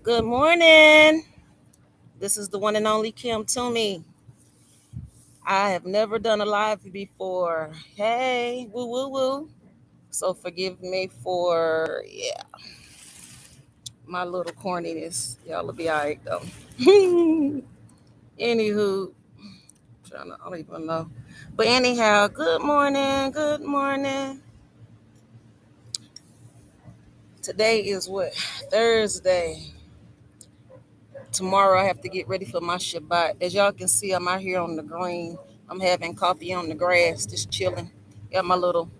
Good morning. This is the one and only Kim Tumey. I have never done a live before. Hey, woo woo woo. So forgive me for my little corniness. Y'all will be alright though. Anywho, I don't even know. But anyhow, good morning. Good morning. Today is what? Thursday. Tomorrow I have to get ready for my Shabbat. As y'all can see, I'm out here on the green. I'm having coffee on the grass, just chilling. Got my little,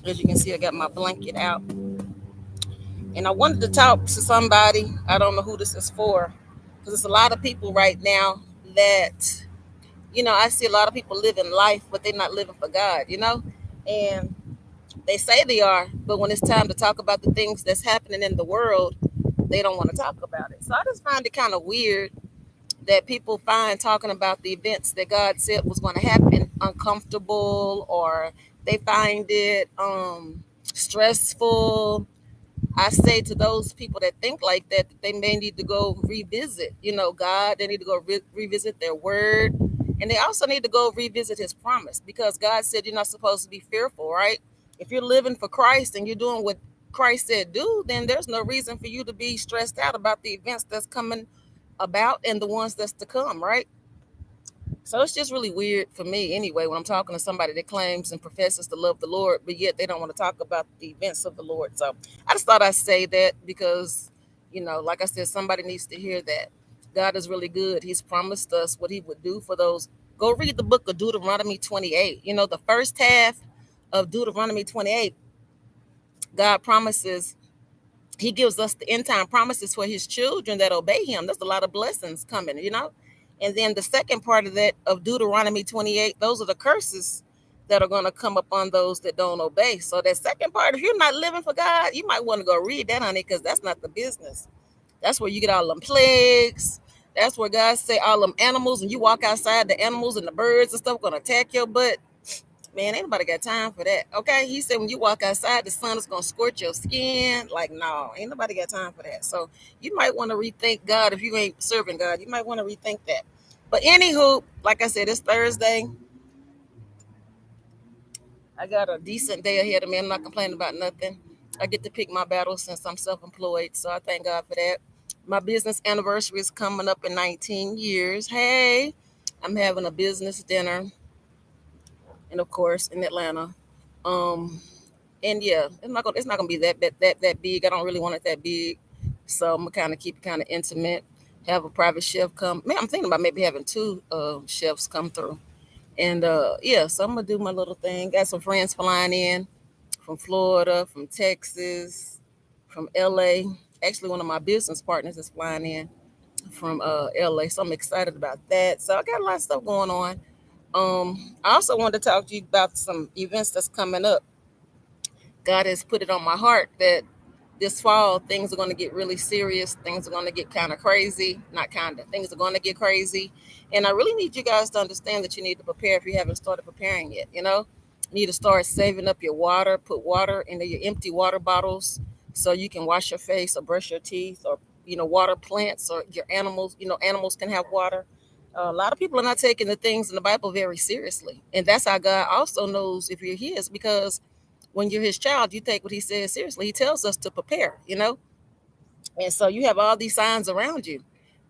as you can see, I got my blanket out. And I wanted to talk to somebody. I don't know who this is for, because it's a lot of people right now that, I see a lot of people living life, but they're not living for God. And they say they are, but when it's time to talk about the things that's happening in the world, they don't want to talk about it. So I just find it kind of weird that people find talking about the events that God said was going to happen uncomfortable, or they find it stressful. I say to those people that think like that they may need to go revisit, God. They need to go revisit their word. And they also need to go revisit his promise, because God said you're not supposed to be fearful, right? If you're living for Christ and you're doing what Christ said do, then there's no reason for you to be stressed out about the events that's coming about and the ones that's to come, right? So it's just really weird for me anyway when I'm talking to somebody that claims and professes to love the Lord, but yet they don't want to talk about the events of the Lord. So I just thought I'd say that because, like I said, somebody needs to hear that. God is really good. He's promised us what he would do for those. Go read the book of Deuteronomy 28. The first half of Deuteronomy 28, God promises, he gives us the end time promises for his children that obey him. There's a lot of blessings coming. And then the second part of that of Deuteronomy 28, those are the curses that are going to come upon those that don't obey. So that second part, if you're not living for God, you might want to go read that, honey, because that's not the business. That's where you get all them plagues. That's where God say all them animals, and you walk outside, the animals and the birds and stuff going to attack your butt. Man, ain't nobody got time for that. Okay. He said when you walk outside, the sun is gonna scorch your skin. Like, no, ain't nobody got time for that. So you might want to rethink God if you ain't serving God. You might want to rethink that. But anywho, like I said, it's Thursday. I got a decent day ahead of me. I'm not complaining about nothing. I get to pick my battles since I'm self-employed. So I thank God for that. My business anniversary is coming up in 19 years. Hey, I'm having a business dinner, and of course in Atlanta. Um, and yeah, it's not gonna be that big. I don't really want it that big, so I'm gonna kind of keep it kind of intimate. Have a private chef come. Man, I'm thinking about maybe having two chefs come through, and yeah, so I'm gonna do my little thing. Got some friends flying in from Florida, from Texas, from LA. Actually, one of my business partners is flying in from LA, so I'm excited about that. So I got a lot of stuff going on. I also wanted to talk to you about some events that's coming up. God has put it on my heart that this fall things are going to get really serious. Things are going to get kind of crazy. Not kind of. Things are going to get crazy. And I really need you guys to understand that you need to prepare if you haven't started preparing yet. You need to start saving up your water, put water into your empty water bottles so you can wash your face or brush your teeth, or, water plants, or your animals. Animals can have water. A lot of people are not taking the things in the Bible very seriously. And that's how God also knows if you're his, because when you're his child, you take what he says seriously. He tells us to prepare. And so you have all these signs around you.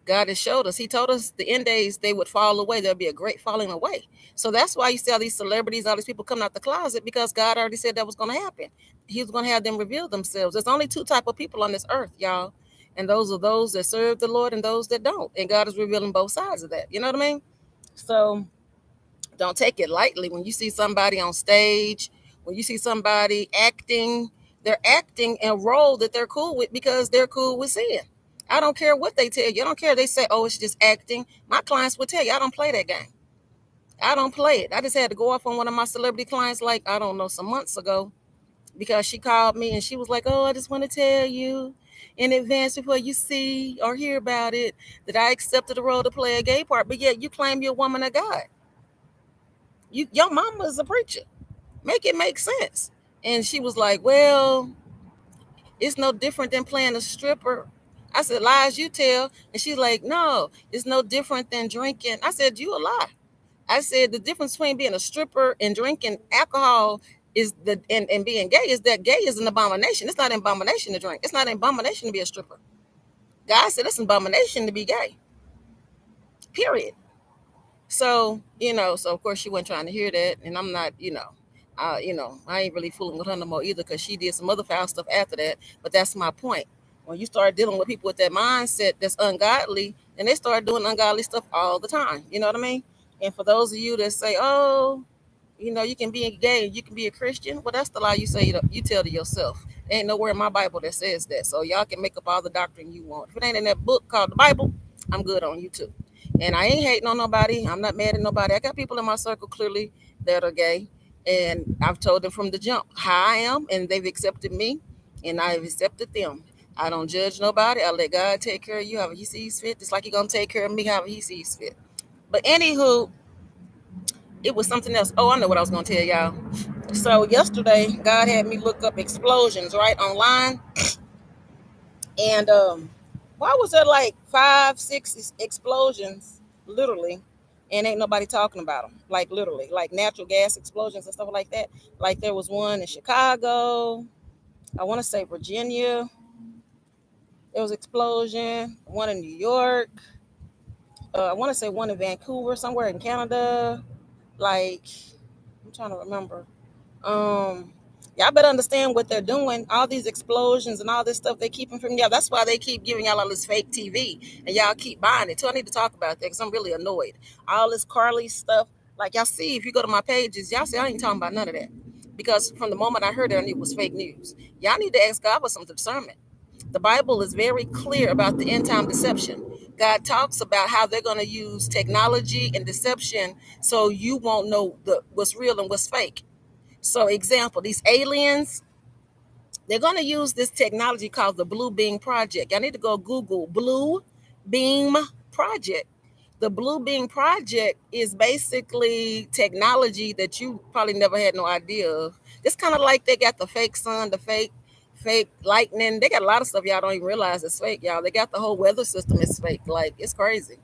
God has showed us. He told us the end days they would fall away. There'll be a great falling away. So that's why you see all these celebrities, all these people coming out the closet, because God already said that was going to happen. He was going to have them reveal themselves. There's only two type of people on this earth, y'all, and those are those that serve the Lord and those that don't. And God is revealing both sides of that. You know what I mean? So don't take it lightly when you see somebody on stage, when you see somebody acting, they're acting a role that they're cool with because they're cool with sin. I don't care what they tell you. I don't care if they say, oh, it's just acting. My clients would tell you, I don't play that game. I don't play it. I just had to go off on one of my celebrity clients, like, I don't know, some months ago, because she called me and she was like, oh, I just want to tell you in advance before you see or hear about it that I accepted the role to play a gay part. But yet you claim you're a woman of God. Your mama is a preacher. Make it make sense. And she was like, well, It's no different than playing a stripper. I said, lies you tell. And she's like, no, it's no different than drinking. I said, you a lie. I said, the difference between being a stripper and drinking alcohol is and being gay is that gay is an abomination. It's not an abomination to drink. It's not an abomination to be a stripper. God said it's an abomination to be gay. Period. So, so of course she wasn't trying to hear that. And I'm not, I ain't really fooling with her no more either because she did some other foul stuff after that. But that's my point. When you start dealing with people with that mindset that's ungodly, and they start doing ungodly stuff all the time. You know what I mean? And for those of you that say, oh, you can be gay, you can be a Christian. Well, that's the lie you tell to yourself. There ain't nowhere in my Bible that says that. So y'all can make up all the doctrine you want. If it ain't in that book called the Bible, I'm good on YouTube. And I ain't hating on nobody. I'm not mad at nobody. I got people in my circle clearly that are gay. And I've told them from the jump how I am, and they've accepted me, and I've accepted them. I don't judge nobody. I let God take care of you however He sees fit, just like He gonna take care of me however He sees fit. But anywho, it was something else. Oh, I know what I was gonna tell y'all. So yesterday, God had me look up explosions right online, and why was there like 5, 6 explosions, literally, and ain't nobody talking about them? Like literally, like natural gas explosions and stuff like that. Like there was one in Chicago. I want to say Virginia. There was explosion. One in New York. I want to say one in Vancouver, somewhere in Canada. Like I'm trying to remember. Um, y'all better understand what they're doing. All these explosions and all this stuff they keeping from y'all. That's why they keep giving y'all all this fake TV, and y'all keep buying it. So I need to talk about that because I'm really annoyed. All this Carly stuff, like y'all see, if you go to my pages, y'all see I ain't talking about none of that because from the moment I heard it, I knew it was fake news. Y'all need to ask God for some discernment. The Bible is very clear about the end time deception. God talks about how they're going to use technology and deception so you won't know what's real and what's fake. So, example, these aliens, they're going to use this technology called the Blue Beam Project. I need to go Google Blue Beam Project. The Blue Beam Project is basically technology that you probably never had no idea of. It's kind of like they got the fake sun, the fake lightning. They got a lot of stuff y'all don't even realize it's fake, y'all. They got the whole weather system is fake. Like it's crazy.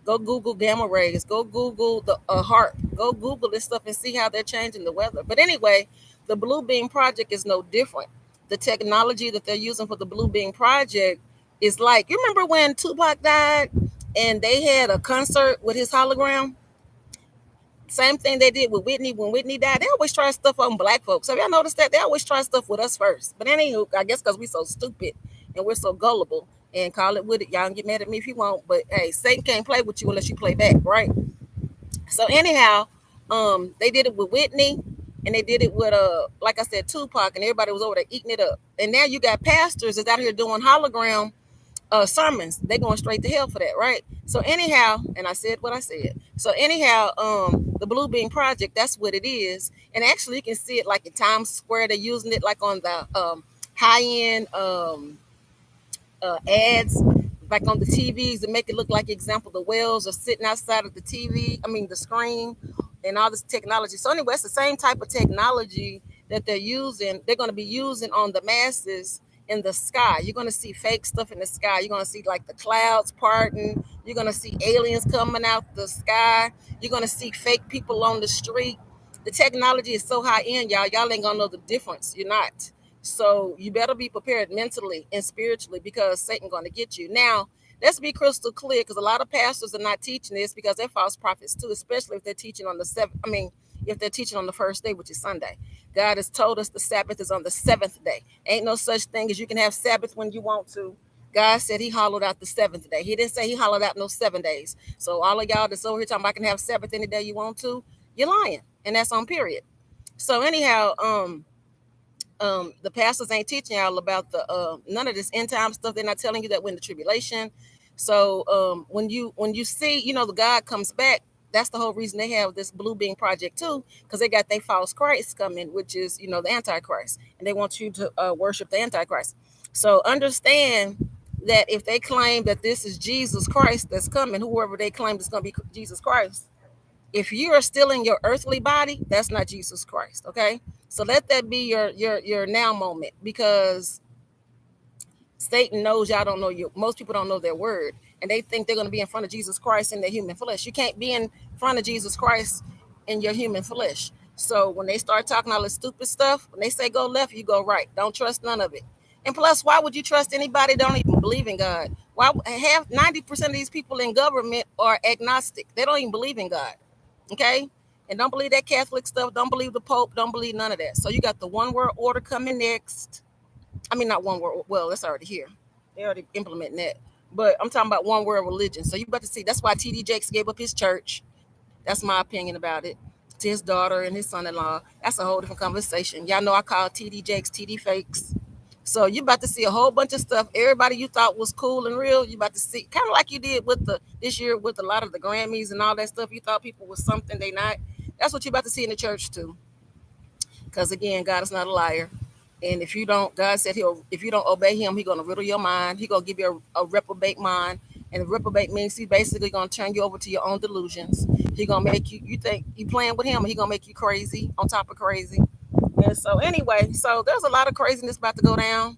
Go Google gamma rays. Go Google the HARP. Go Google this stuff and see how they're changing the weather. But anyway, the Blue Beam Project is no different. The technology that they're using for the Blue Beam Project is like, you remember when Tupac died and they had a concert with his hologram? Same thing they did with Whitney when Whitney died. They always try stuff on black folks. Have y'all noticed that? They always try stuff with us first. But anywho, I guess because we're so stupid and we're so gullible and call it with it. Y'all can get mad at me if you want. But hey, Satan can't play with you unless you play back, right? So anyhow, they did it with Whitney and they did it with like I said, Tupac, and everybody was over there eating it up. And now you got pastors that's out here doing hologram sermons. They going straight to hell for that, right? So anyhow, and I said what I said. So anyhow, the Blue Beam Project, that's what it is. And actually, you can see it like in Times Square. They're using it like on the high end ads, like on the TVs, to make it look like, example, the whales are sitting outside of the TV. I mean, the screen and all this technology. So anyway, it's the same type of technology that they're using. They're going to be using on the masses in the sky. You're going to see fake stuff in the sky. You're going to see like the clouds parting. You're going to see aliens coming out the sky. You're going to see fake people on the street. The technology is so high end, y'all. Y'all ain't going to know the difference. You're not. So you better be prepared mentally and spiritually because Satan going to get you. Now, let's be crystal clear because a lot of pastors are not teaching this because they're false prophets too, especially if they're teaching on the seventh. I mean, if they're teaching on the first day, which is Sunday. God has told us the Sabbath is on the seventh day. Ain't no such thing as you can have Sabbath when you want to. God said He hollowed out the seventh day. He didn't say He hollowed out no 7 days. So all of y'all that's over here talking about I can have Sabbath any day you want to, you're lying, and that's on period. So anyhow, the pastors ain't teaching y'all about the none of this end time stuff. They're not telling you that we're in the tribulation. So when you see, the God comes back, that's the whole reason they have this Blue Beam Project too, because they got their false Christ coming, which is the Antichrist, and they want you to worship the Antichrist. So understand that if they claim that this is Jesus Christ that's coming, whoever they claim is going to be Jesus Christ, if you are still in your earthly body, that's not Jesus Christ. Okay, so let that be your now moment, because Satan knows y'all don't know you. Most people don't know their word, and they think they're going to be in front of Jesus Christ in their human flesh. You can't be in front of Jesus Christ in your human flesh. So when they start talking all this stupid stuff, when they say go left, you go right. Don't trust none of it. And plus, why would you trust anybody that don't even believe in God? Why have 90% of these people in government are agnostic? They don't even believe in God. Okay? And don't believe that Catholic stuff. Don't believe the Pope. Don't believe none of that. So you got the one world order coming next. I mean, not one world. Well, that's already here. They already implementing that. But I'm talking about one world religion. So you about to see. That's why T.D. Jakes gave up his church. That's my opinion about it. To his daughter and his son-in-law. That's a whole different conversation. Y'all know I call T.D. Jakes T.D. Fakes. So you about to see a whole bunch of stuff. Everybody you thought was cool and real, you about to see kind of like you did with the this year with a lot of the Grammys and all that stuff. You thought people was something they not. That's what you about to see in the church too. Because again, God is not a liar. And if you don't, God said if you don't obey him, he's gonna riddle your mind. He's gonna give you a reprobate mind. And reprobate means he's basically gonna turn you over to your own delusions. He's gonna make you think you playing with him, he's gonna make you crazy on top of crazy. And so anyway, so there's a lot of craziness about to go down.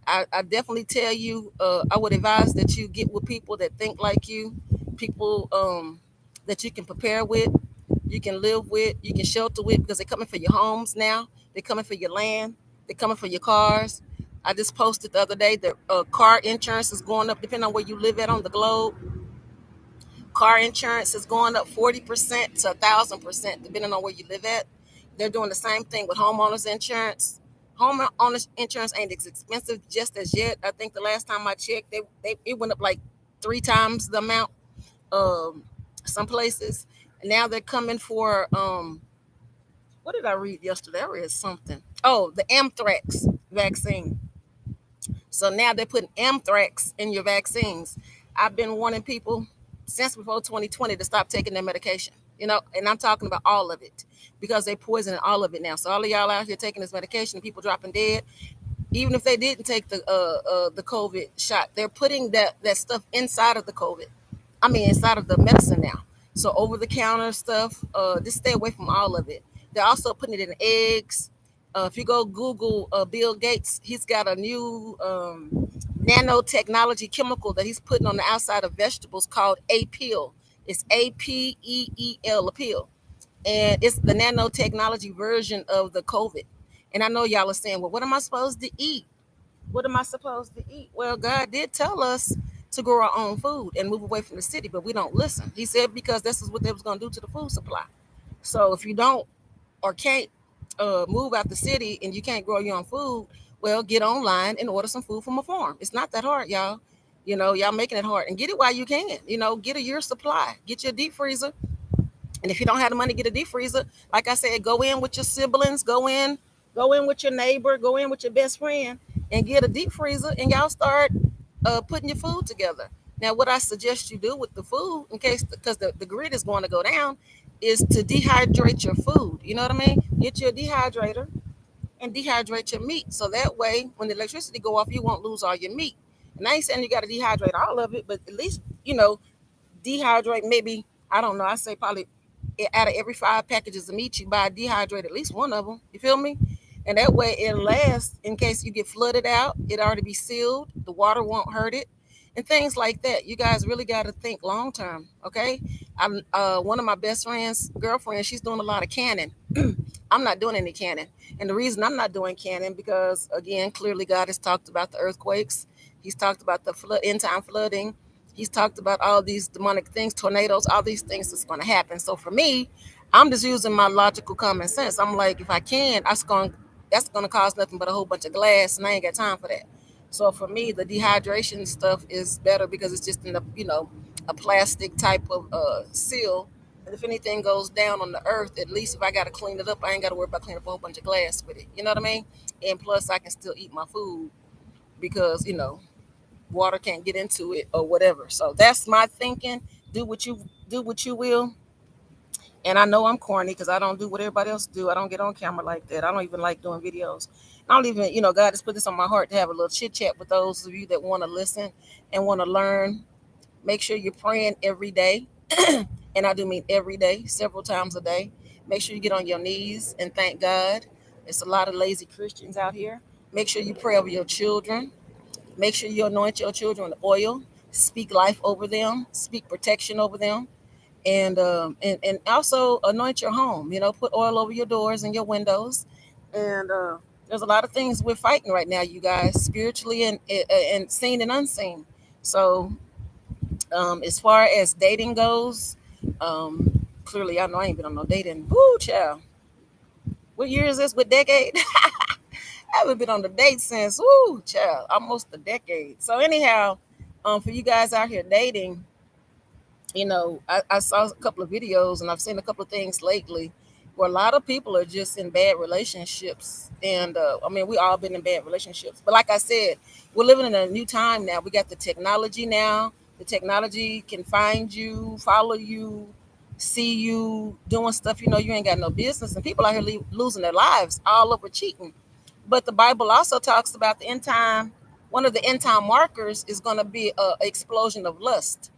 I definitely tell you, I would advise that you get with people that think like you, people that you can prepare with, you can live with, you can shelter with, because they're coming for your homes now. They're coming for your land. They're coming for your cars. I just posted the other day that car insurance is going up depending on where you live at on the globe. Car insurance is going up 40% to 1,000% depending on where you live at. They're doing the same thing with homeowners insurance. Homeowners insurance ain't as expensive just as yet. I think the last time I checked, they it went up like 3 times the amount. Um, some places. And now they're coming for what did I read yesterday? I read something. Oh, the anthrax vaccine. So now they're putting anthrax in your vaccines. I've been warning people since before 2020 to stop taking their medication. And I'm talking about all of it because they poisoning all of it now. So all of y'all out here taking this medication, people dropping dead. Even if they didn't take the COVID shot, they're putting that stuff inside of the COVID. I mean, inside of the medicine now. So over the counter stuff, just stay away from all of it. They're also putting it in eggs. If you go Google Bill Gates, he's got a new nanotechnology chemical that he's putting on the outside of vegetables called apeel. It's APEEL, appeal. And it's the nanotechnology version of the COVID. And I know y'all are saying, well, what am I supposed to eat? What am I supposed to eat? Well, God did tell us to grow our own food and move away from the city, but we don't listen. He said because this is what they was going to do to the food supply. So if you don't or can't move out the city and you can't grow your own food, well, get online and order some food from a farm. It's not that hard, y'all. Y'all making it hard, and get it while you can. Get a year supply. Get your deep freezer, and if you don't have the money, get a deep freezer. Like I said, go in with your siblings, go in with your neighbor, go in with your best friend, and get a deep freezer, and y'all start putting your food together. Now, what I suggest you do with the food, in case because the grid is going to go down, is to dehydrate your food. You know what I mean? Get your dehydrator and dehydrate your meat, so that way, when the electricity go off, you won't lose all your meat. And I ain't saying you got to dehydrate all of it, but at least dehydrate maybe, I don't know, I say probably out of every 5 packages of meat you buy, dehydrate at least one of them. You feel me? And that way it'll last in case you get flooded out. It already be sealed. The water won't hurt it. And things like that. You guys really got to think long term. Okay. I'm one of my best friends, girlfriend, she's doing a lot of canning. I'm not doing any canning. And the reason I'm not doing canning, because again, clearly God has talked about the earthquakes. He's talked about the end time flooding. He's talked about all these demonic things, tornadoes, all these things that's going to happen. So for me, I'm just using my logical common sense. I'm like, if I can, that's going to cause nothing but a whole bunch of glass, and I ain't got time for that. So for me, the dehydration stuff is better because it's just in a plastic type of seal. And if anything goes down on the earth, at least if I got to clean it up, I ain't got to worry about cleaning up a whole bunch of glass with it. You know what I mean? And plus, I can still eat my food because water can't get into it or whatever. So that's my thinking. Do what you will. And I know I'm corny because I don't do what everybody else do. I don't get on camera like that. I don't even like doing videos. I don't even, God has put this on my heart to have a little chit chat with those of you that want to listen and want to learn. Make sure you're praying every day. And I do mean every day, several times a day. Make sure you get on your knees and thank God. There's a lot of lazy Christians out here. Make sure you pray over your children. Make sure you anoint your children with oil. Speak life over them. Speak protection over them. And also anoint your home. Put oil over your doors and your windows. And there's a lot of things we're fighting right now, you guys, spiritually and seen and unseen. So as far as dating goes, clearly I know I ain't been on no dating. Woo, child. What year is this? What decade? I haven't been on the date since, woo, child, almost a decade. So anyhow, for you guys out here dating, I saw a couple of videos and I've seen a couple of things lately where a lot of people are just in bad relationships. And I mean, we all been in bad relationships. But like I said, we're living in a new time now. We got the technology now. The technology can find you, follow you, see you doing stuff you ain't got no business. And people out here losing their lives all over cheating. But the Bible also talks about the end time. One of the end time markers is going to be a explosion of lust,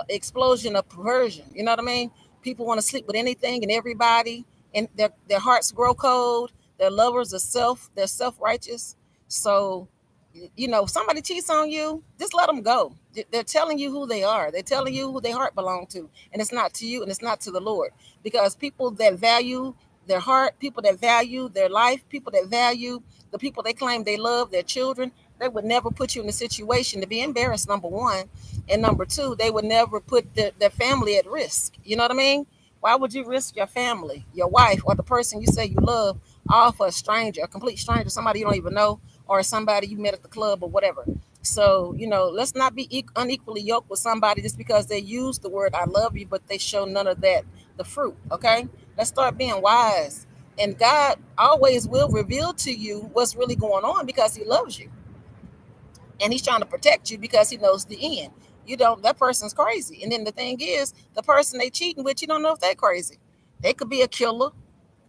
explosion of perversion. You know what I mean? People want to sleep with anything and everybody, and their hearts grow cold. Their lovers are they're self righteous. So, if somebody cheats on you, just let them go. They're telling you who they are. They're telling you who their heart belongs to, and it's not to you, and it's not to the Lord. Because people that value their heart, people that value their life, people that value the people they claim they love, their children, they would never put you in a situation to be embarrassed. Number one, and number two, they would never put their family at risk. You know what I mean? Why would you risk your family, your wife, or the person you say you love, all for a stranger, a complete stranger, somebody you don't even know, or somebody you met at the club or whatever? So, let's not be unequally yoked with somebody just because they use the word I love you, but they show none of that, the fruit, okay? Let's start being wise. And God always will reveal to you what's really going on because He loves you. And He's trying to protect you because He knows the end. That person's crazy. And then the thing is, the person they cheating with, you don't know if they're crazy. They could be a killer,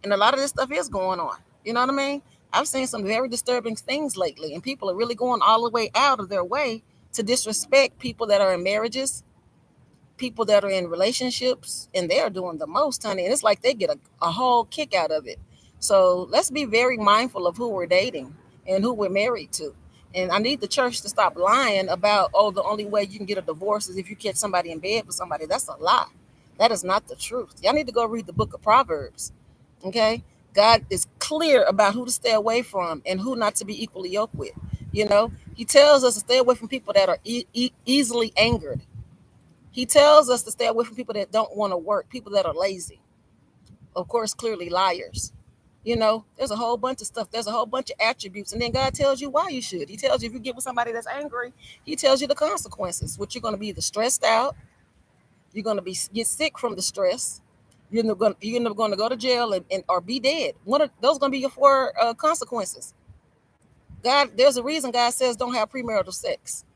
and a lot of this stuff is going on. You know what I mean? I've seen some very disturbing things lately, and people are really going all the way out of their way to disrespect people that are in marriages, people that are in relationships, and they're doing the most, honey. And it's like they get a whole kick out of it. So let's be very mindful of who we're dating and who we're married to. And I need the church to stop lying about, oh, the only way you can get a divorce is if you catch somebody in bed with somebody. That's a lie. That is not the truth. Y'all need to go read the book of Proverbs. Okay? God is clear about who to stay away from and who not to be equally yoked with. He tells us to stay away from people that are easily angered. He tells us to stay away from people that don't want to work, people that are lazy. Of course, clearly liars. There's a whole bunch of stuff. There's a whole bunch of attributes. And then God tells you why you should. He tells you if you get with somebody that's angry, He tells you the consequences, which you're going to be either stressed out, you're going to get sick from the stress, you're never going to go to jail and or be dead. One of those going to be your four consequences. There's a reason God says don't have premarital sex,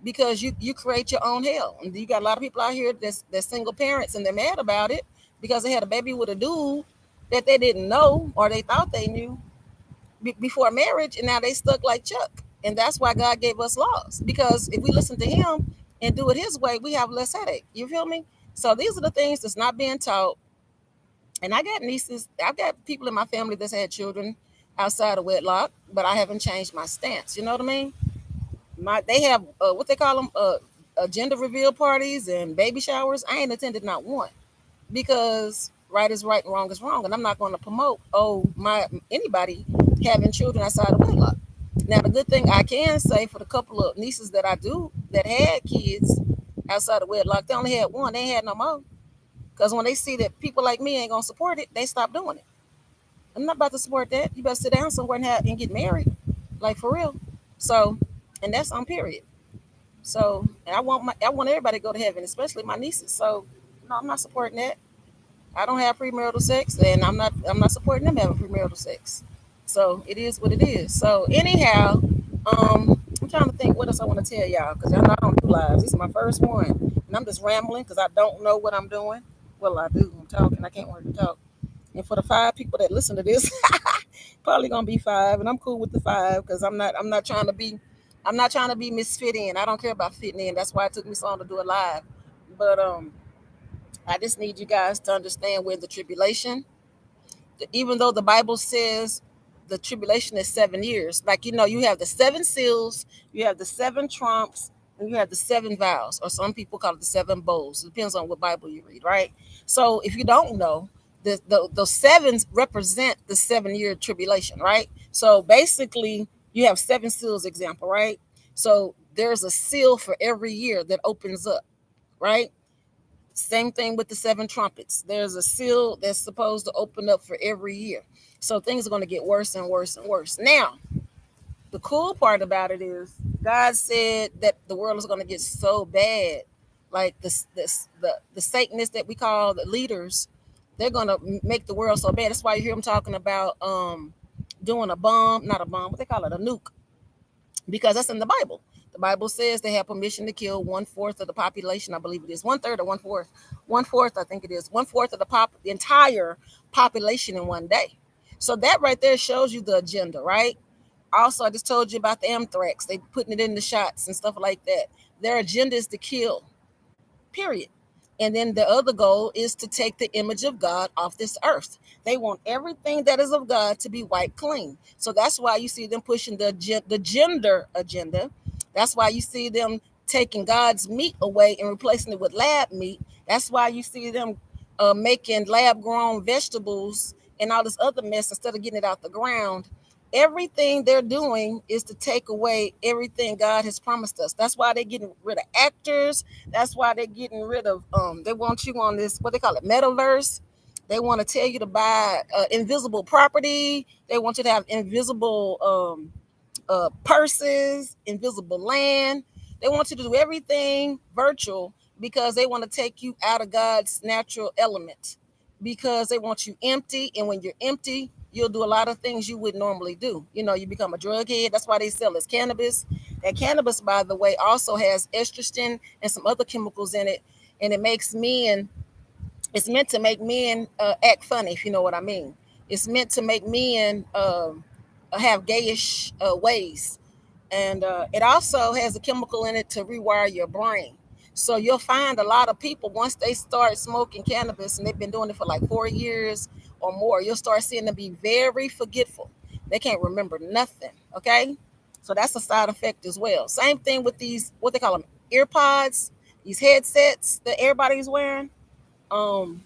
because you create your own hell. And you got a lot of people out here that's single parents, and they're mad about it because they had a baby with a dude that they didn't know or they thought they knew before marriage, and now they stuck like Chuck. And that's why God gave us laws, because if we listen to Him and do it His way, we have less headache. You feel me? So these are the things that's not being taught. And I got nieces, I've got people in my family that's had children outside of wedlock, but I haven't changed my stance. You know what I mean? They have what they call them, gender reveal parties and baby showers. I ain't attended not one, because right is right and wrong is wrong, and I'm not going to promote my anybody having children outside of wedlock. Now the good thing I can say for the couple of nieces that I do that had kids outside of wedlock, they only had one. They ain't had no more, because when they see that people like me ain't gonna support it, they stop doing it. I'm not about to support that. You better sit down somewhere and get married, like for real. So, and that's on period. So and I want everybody to go to heaven, especially my nieces. So no, I'm not supporting that. I don't have premarital sex, and I'm not supporting them having premarital sex. So it is what it is. So anyhow, I'm trying to think what else I want to tell y'all, because y'all know I don't do lives. This is my first one, and I'm just rambling because I don't know what I'm doing. Well, I do. I'm talking. I can't wait to talk. And for the 5 people that listen to this, probably gonna be 5, and I'm cool with the 5, because I'm not trying to be misfit in. I don't care about fitting in. That's why it took me so long to do it live. But I just need you guys to understand we're in the tribulation. Even though the Bible says the tribulation is 7 years. Like, you have the seven seals, you have the seven trumps, and you have the seven vows, or some people call it the seven bowls. It depends on what Bible you read, right? So if you don't know, the sevens represent the 7 year tribulation, right? So basically, you have seven seals example, right? So there's a seal for every year that opens up, right? Same thing with the seven trumpets. There's a seal that's supposed to open up for every year. So things are going to get worse and worse and worse. Now, the cool part about it is God said that the world is going to get so bad, like the Satanists that we call the leaders, they're going to make the world so bad. That's why you hear them talking about doing a bomb, not a bomb, what they call it, a nuke, because that's in the Bible. The Bible says they have permission to kill 1/4 of the population. I believe it is 1/3 or 1/4. 1/4, I think it is 1/4 of the entire population in one day. So that right there shows you the agenda, right? Also, I just told you about the anthrax. They putting it in the shots and stuff like that. Their agenda is to kill, period. And then the other goal is to take the image of God off this earth. They want everything that is of God to be wiped clean. So that's why you see them pushing the gender agenda. That's why you see them taking God's meat away and replacing it with lab meat. That's why you see them making lab grown vegetables and all this other mess instead of getting it out the ground. Everything they're doing is to take away everything God has promised us. That's why they're getting rid of actors. That's why they're getting rid of they want you on this, what they call it, metaverse. They want to tell you to buy invisible property. They want you to have invisible purses, invisible land. They want you to do everything virtual because they want to take you out of God's natural element, because they want you empty. And when you're empty, you'll do a lot of things you would normally do. You become a drug head. That's why they sell as cannabis. And cannabis, by the way, also has estrogen and some other chemicals in it. And it makes men, it's meant to make men act funny, if you know what I mean. It's meant to make men have gayish ways. And it also has a chemical in it to rewire your brain. So you'll find a lot of people, once they start smoking cannabis and they've been doing it for like 4 years or more, you'll start seeing them be very forgetful. They can't remember nothing. Okay. So that's a side effect as well. Same thing with these, what they call them, ear pods, these headsets that everybody's wearing. Um,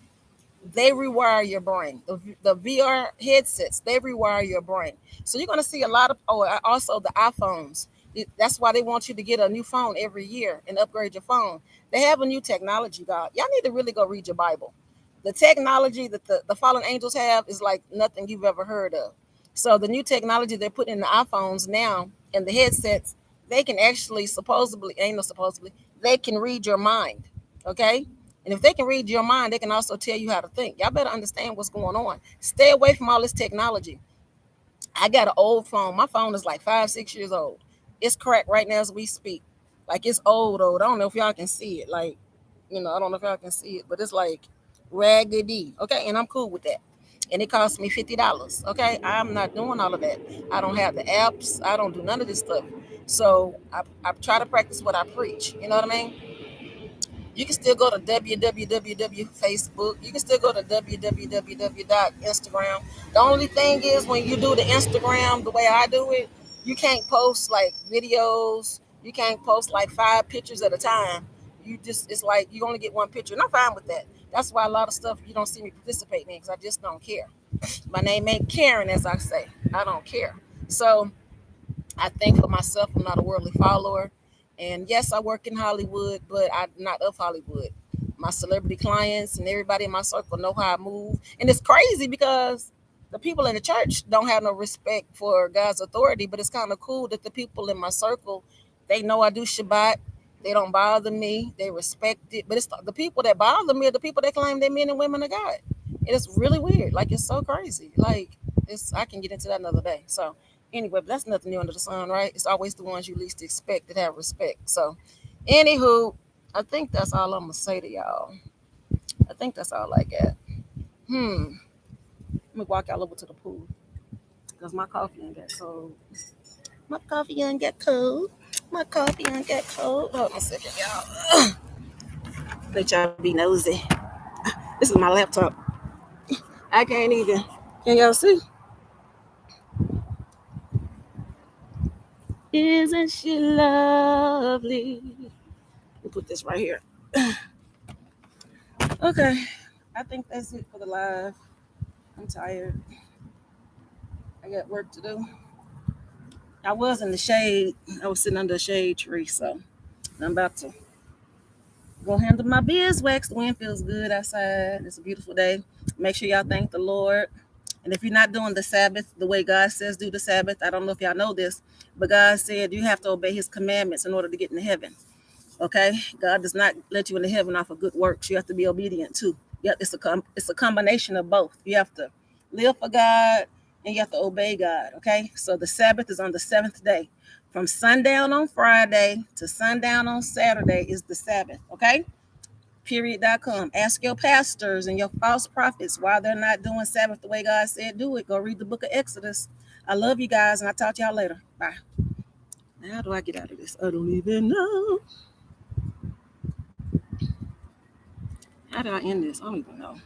they rewire your brain. The VR headsets, they rewire your brain. So you're going to see a lot of, also the iPhones. That's why they want you to get a new phone every year and upgrade your phone. They have a new technology, God. Y'all need to really go read your Bible. The technology that the fallen angels have is like nothing you've ever heard of. So the new technology they're putting in the iPhones now and the headsets, they can actually supposedly, ain't no supposedly, they can read your mind. Okay? And if they can read your mind, they can also tell you how to think. Y'all better understand what's going on. Stay away from all this technology. I got an old phone. My phone is like 5, 6 years old. It's cracked right now as we speak. Like, it's old. I don't know if y'all can see it. Like, I don't know if y'all can see it, but it's like raggedy. Okay, and I'm cool with that. And it cost me $50. Okay, I'm not doing all of that. I don't have the apps. I don't do none of this stuff. So I try to practice what I preach. You know what I mean? You can still go to www Facebook. You can still go to www.instagram. The only thing is, when you do the Instagram the way I do it, you can't post like videos. You can't post like 5 pictures at a time. It's like you only get one picture. And I'm fine with that. That's why a lot of stuff you don't see me participating in, because I just don't care. My name ain't Karen, as I say. I don't care. So I think for myself, I'm not a worldly follower. And yes, I work in Hollywood, but I'm not of Hollywood. My celebrity clients and everybody in my circle know how I move. And it's crazy because the people in the church don't have no respect for God's authority, but it's kind of cool that the people in my circle, they know I do Shabbat. They don't bother me. They respect it. But it's the people that bother me are the people that claim they're men and women of God. It's really weird. Like, it's so crazy. Like, I can get into that another day. So anyway, but that's nothing new under the sun, right? It's always the ones you least expect that have respect. So, anywho, I think that's all I'm gonna say to y'all. I think that's all I got. Let me walk y'all over to the pool because my coffee ain't got cold. My coffee ain't got cold. My coffee ain't got cold. Hold on a second, y'all. Let y'all be nosy. This is my laptop. I can't even. Can y'all see? Isn't she lovely? We'll put this right here. Okay. I think that's it for the live. I'm tired. I got work to do. I was in the shade. I was sitting under a shade tree, so I'm about to go handle my beeswax. The wind feels good outside. It's a beautiful day. Make sure y'all thank the Lord. And if you're not doing the Sabbath the way God says do the Sabbath, I don't know if y'all know this, but God said you have to obey his commandments in order to get into heaven. Okay? God does not let you into heaven off of good works. You have to be obedient too. Yeah, it's a combination of both. You have to live for God and you have to obey God. Okay? So the Sabbath is on the seventh day. From sundown on Friday to sundown on Saturday is the Sabbath. Okay? Period.com. Ask your pastors and your false prophets why they're not doing Sabbath the way God said do it. Go read the book of Exodus. I love you guys, and I'll talk to y'all later. Bye. Now, how do I get out of this? I don't even know. How do I end this? I don't even know.